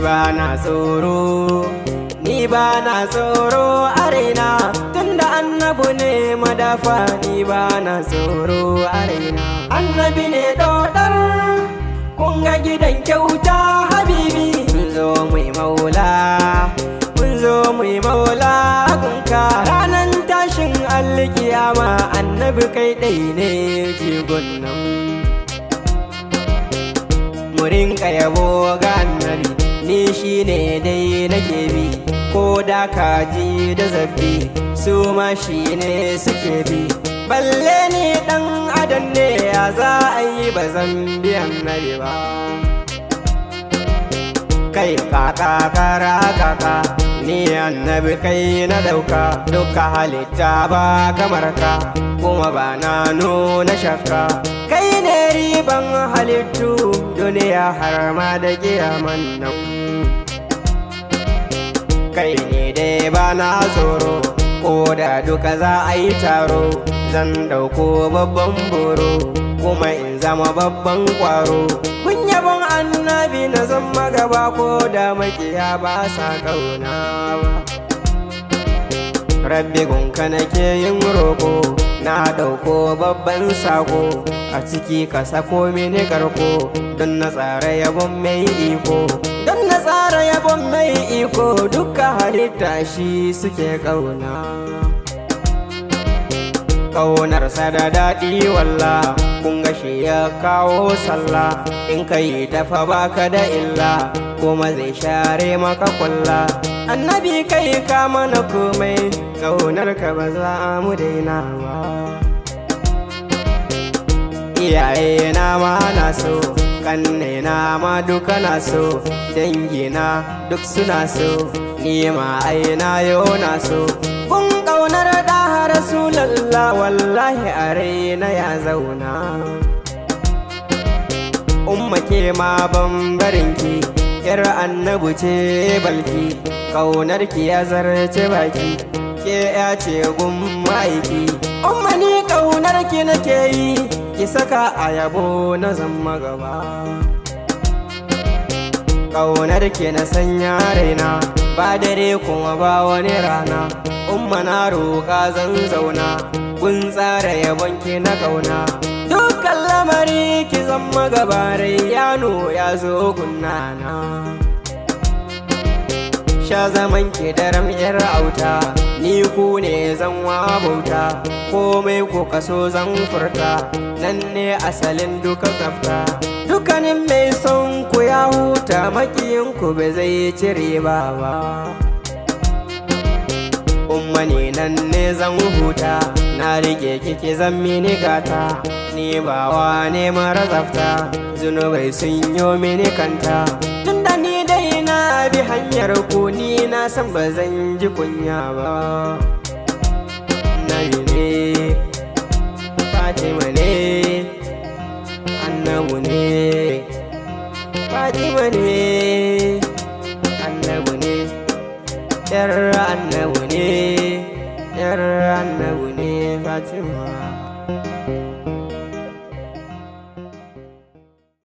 ba na tsoro, ni ba na tsoro a raina, tunda annabi ne madafa ni ba na tsoro a raina. Annabi ne dodar kun ga gidan kyauta habibi, mun zo mai maula, mun zo mai maula gunka. Ranan tashin alkiyama annabi kai ɗai ne jigon nan, mu rinka yabo ga annabi, ni shi ne dai nake bi, ko da kaji da zabbi su ma shi ne suke bi. Balle ni ɗan adam ne ya za a yi ba zan bi annabi ba. Kai kaka kara kaka ni annabi kai na dauka, duka halitta ba kamar ka kuma ba na nuna shakka. Kai ne riban halittu duniya har ma da kiyaman nan, kai ne dai ba na tsoro, ko da duka za a yi taro zan dauko babban boro kuma in zama babban kwaro. Kun yabon annabi na zama gaba ko da makiya ba sa kauna ba. Rabbi gunka nake yin roko, na dauko babban sako, a ciki ka sako mini karko, don na tsara yabon mai iko, don na tsara yabon mai iko, duka halitta shi suke kauna. Ƙaunarsa da daɗi walla, kun ga shi ya kawo sallah, in ka yi tafa baka da illa, kuma zai share maka kwalla. Annabi kai ka mana komai, ƙaunarka ba za mu daina ba. Iyaye na ma na so, kanne na ma duka na so, dangina duk suna so, ni ma aina yau na so. Kun ƙaunar da Rasulallah wallahi a raina ya zauna. Umma ke ma bambarinki, yar annabi ce balki, ƙaunarki ya zarce baki, ke ya ce gun ma'aiki. Umma ni ƙaunarki nake yi, ki saka a yabo na zama gaba. Ƙaunarki na sanya raina, ba dare kuma ba wani rana. Umma na roƙa zan zauna, kun tsara yabonki na ƙauna. Dukkan lamari ki zama gabarai, yano ya zo gunnana. Sha zaman ki daram yar auta, ni ku ne zan wa bauta, komai ku kaso zan furta, nan ne asalin duka tsafta. Dukkanin mai son ku ya huta, makiyin ku ba zai cire ba. Umma ne nan ne zan huta, na rike kike zan mini gata, ni ba wa ne mara tsafta, zunubai sun yo mini kanta. Tunda ni dai na bi hanyar ku, ni na san ba zan ji kunya ba. Nabi ne, Fatima ne, annabu ne, Fatima ne, annabu ne, yar annabu ne, yar annabu ne Fatima.